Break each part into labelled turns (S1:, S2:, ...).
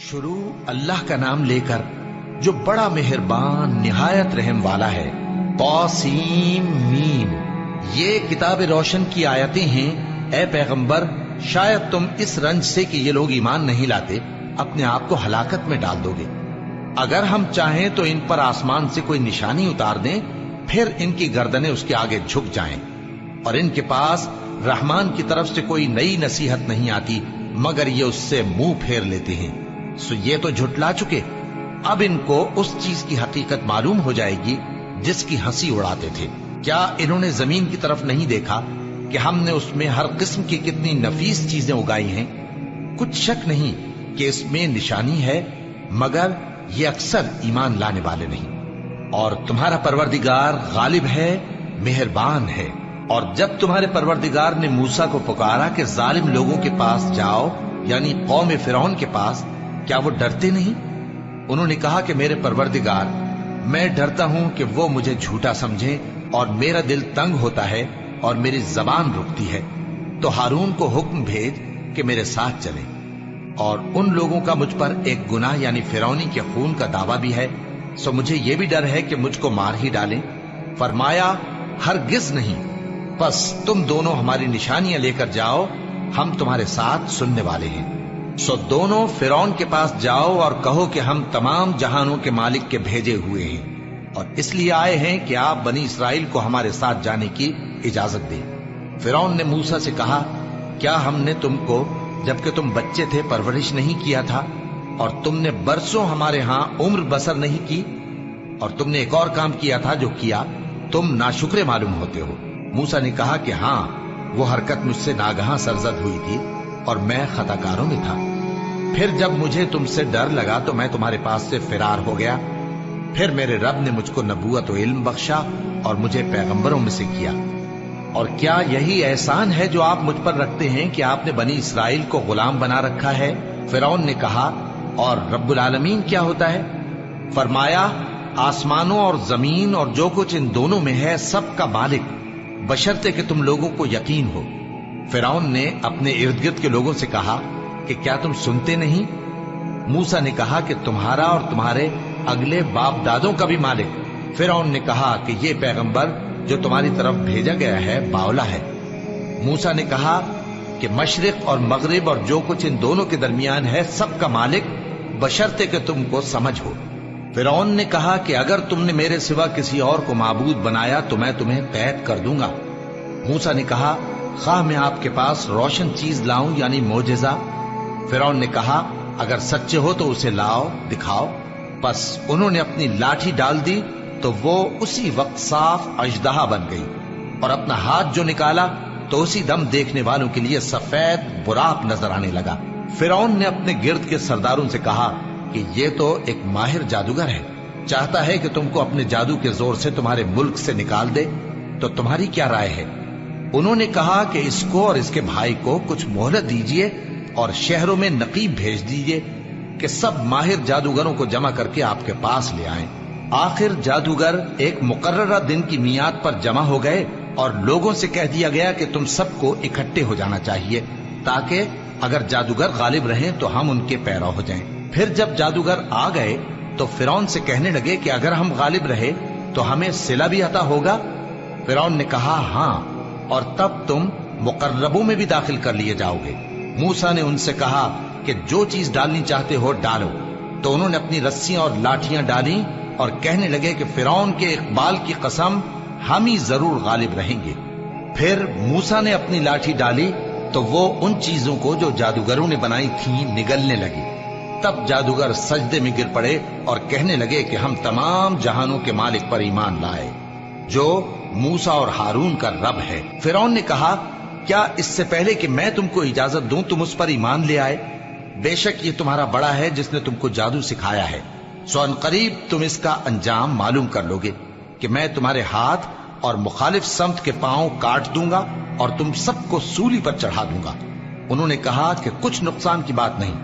S1: شروع اللہ کا نام لے کر جو بڑا مہربان نہایت رحم والا ہے۔ طاسیم میم، یہ کتاب روشن کی آیتیں ہیں۔ اے پیغمبر، شاید تم اس رنج سے کہ یہ لوگ ایمان نہیں لاتے اپنے آپ کو ہلاکت میں ڈال دو گے۔ اگر ہم چاہیں تو ان پر آسمان سے کوئی نشانی اتار دیں، پھر ان کی گردنیں اس کے آگے جھک جائیں، اور ان کے پاس رحمان کی طرف سے کوئی نئی نصیحت نہیں آتی مگر یہ اس سے منہ پھیر لیتے ہیں۔ سو یہ تو جھٹلا چکے، اب ان کو اس چیز کی حقیقت معلوم ہو جائے گی جس کی ہنسی اڑاتے تھے۔ کیا انہوں نے زمین کی طرف نہیں دیکھا کہ ہم نے اس میں ہر قسم کی کتنی نفیس چیزیں اگائی ہیں؟ کچھ شک نہیں کہ اس میں نشانی ہے، مگر یہ اکثر ایمان لانے والے نہیں۔ اور تمہارا پروردگار غالب ہے، مہربان ہے۔ اور جب تمہارے پروردگار نے موسیٰ کو پکارا کہ ظالم لوگوں کے پاس جاؤ، یعنی قوم فرعون کے پاس، کیا وہ ڈرتے نہیں؟ انہوں نے کہا کہ میرے پروردگار، میں ڈرتا ہوں کہ وہ مجھے جھوٹا سمجھیں، اور میرا دل تنگ ہوتا ہے اور میری زبان رکتی ہے۔ تو ہارون کو حکم بھیج کہ میرے ساتھ چلیں۔ اور ان لوگوں کا مجھ پر ایک گناہ یعنی فرعونی کے خون کا دعویٰ بھی ہے، سو مجھے یہ بھی ڈر ہے کہ مجھ کو مار ہی ڈالیں۔ فرمایا ہرگز نہیں، بس تم دونوں ہماری نشانیاں لے کر جاؤ، ہم تمہارے ساتھ سننے والے ہیں۔ سو دونوں فرعون کے پاس جاؤ اور کہو کہ ہم تمام جہانوں کے مالک کے بھیجے ہوئے ہیں، اور اس لیے آئے ہیں کہ آپ بنی اسرائیل کو ہمارے ساتھ جانے کی اجازت دیں۔ فرعون نے موسیٰ سے کہا، کیا ہم نے تم کو جبکہ تم بچے تھے پرورش نہیں کیا تھا، اور تم نے برسوں ہمارے ہاں عمر بسر نہیں کی؟ اور تم نے ایک اور کام کیا تھا جو کیا، تم ناشکرے معلوم ہوتے ہو۔ موسیٰ نے کہا کہ ہاں، وہ حرکت مجھ سے ناگہاں سرزد ہوئی تھی اور میں خطا کاروں میں تھا۔ پھر جب مجھے تم سے ڈر لگا تو میں تمہارے پاس سے فرار ہو گیا۔ پھر میرے رب نے مجھ کو نبوت و علم بخشا اور مجھے پیغمبروں میں سے کیا۔ اور کیا یہی احسان ہے جو آپ مجھ پر رکھتے ہیں کہ آپ نے بنی اسرائیل کو غلام بنا رکھا ہے؟ فرعون نے کہا، اور رب العالمین کیا ہوتا ہے؟ فرمایا، آسمانوں اور زمین اور جو کچھ ان دونوں میں ہے سب کا مالک، بشرطے کہ تم لوگوں کو یقین ہو۔ فرعون نے اپنے ارد گرد کے لوگوں سے کہا کہ کیا تم سنتے نہیں؟ موسیٰ نے کہا کہ تمہارا اور تمہارے اگلے باپ دادوں کا بھی مالک۔ فرعون نے کہا کہ یہ پیغمبر جو تمہاری طرف بھیجا گیا ہے باولا ہے۔ موسیٰ نے کہا کہ مشرق اور مغرب اور جو کچھ ان دونوں کے درمیان ہے سب کا مالک، بشرطے کہ تم کو سمجھ ہو۔ فرعون نے کہا کہ اگر تم نے میرے سوا کسی اور کو معبود بنایا تو میں تمہیں قید کر دوں گا۔ موسیٰ نے کہا، خواہ میں آپ کے پاس روشن چیز لاؤں یعنی معجزہ؟ فرعون نے کہا، اگر سچے ہو تو اسے لاؤ، دکھاؤ۔ بس انہوں نے اپنی لاٹھی ڈال دی تو وہ اسی وقت صاف اژدہا بن گئی، اور اپنا ہاتھ جو نکالا تو اسی دم دیکھنے والوں کے لیے سفید براق نظر آنے لگا۔ فرعون نے اپنے گرد کے سرداروں سے کہا کہ یہ تو ایک ماہر جادوگر ہے، چاہتا ہے کہ تم کو اپنے جادو کے زور سے تمہارے ملک سے نکال دے، تو تمہاری کیا رائے ہے؟ انہوں نے کہا کہ اس کو اور اس کے بھائی کو کچھ مہلت دیجیے اور شہروں میں نقیب بھیج دیجیے کہ سب ماہر جادوگروں کو جمع کر کے آپ کے پاس لے آئیں۔ آخر جادوگر ایک مقررہ دن کی میعاد پر جمع ہو گئے، اور لوگوں سے کہہ دیا گیا کہ تم سب کو اکٹھے ہو جانا چاہیے، تاکہ اگر جادوگر غالب رہیں تو ہم ان کے پیرو ہو جائیں۔ پھر جب جادوگر آ گئے تو فرعون سے کہنے لگے کہ اگر ہم غالب رہے تو ہمیں صلہ بھی عطا ہوگا؟ فرعون نے کہا، ہاں، اور تب تم مقربوں میں بھی داخل کر لیے جاؤ گے۔ موسیٰ نے ان سے کہا کہ جو چیز ڈالنی چاہتے ہو ڈالو۔ تو انہوں نے اپنی رسیاں اور لاٹھیاں ڈالیں اور کہنے لگے کہ فرعون کے اقبال کی قسم، ہم ہی ضرور غالب رہیں گے۔ پھر موسیٰ نے اپنی لاٹھی ڈالی تو وہ ان چیزوں کو جو جادوگروں نے بنائی تھیں نگلنے لگی۔ تب جادوگر سجدے میں گر پڑے اور کہنے لگے کہ ہم تمام جہانوں کے مالک پر ایمان لائے، جو موسیٰ اور ہارون کا رب ہے۔ فرعون نے کہا، کیا اس سے پہلے کہ میں تم کو اجازت دوں تم اس پر ایمان لے آئے؟ بے شک یہ تمہارا بڑا ہے جس نے تم کو جادو سکھایا ہے، سو ان قریب تم اس کا انجام معلوم کر لو گے کہ میں تمہارے ہاتھ اور مخالف سمت کے پاؤں کاٹ دوں گا اور تم سب کو سولی پر چڑھا دوں گا۔ انہوں نے کہا کہ کچھ نقصان کی بات نہیں،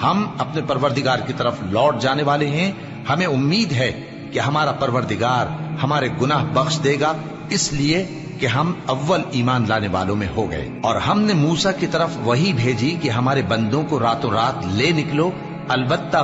S1: ہم اپنے پروردگار کی طرف لوٹ جانے والے ہیں، ہمیں امید ہے کہ ہمارا پروردگار ہمارے گناہ بخش دے گا، اس لیے کہ ہم اول ایمان لانے والوں میں ہو گئے۔ اور ہم نے موسیٰ کی طرف وحی بھیجی کہ ہمارے بندوں کو راتوں رات لے نکلو البتہ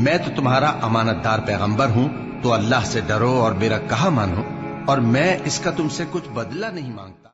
S1: میں تو تمہارا امانت دار پیغمبر ہوں، تو اللہ سے ڈرو اور میرا کہا مانو، اور میں اس کا تم سے کچھ بدلہ نہیں مانگتا۔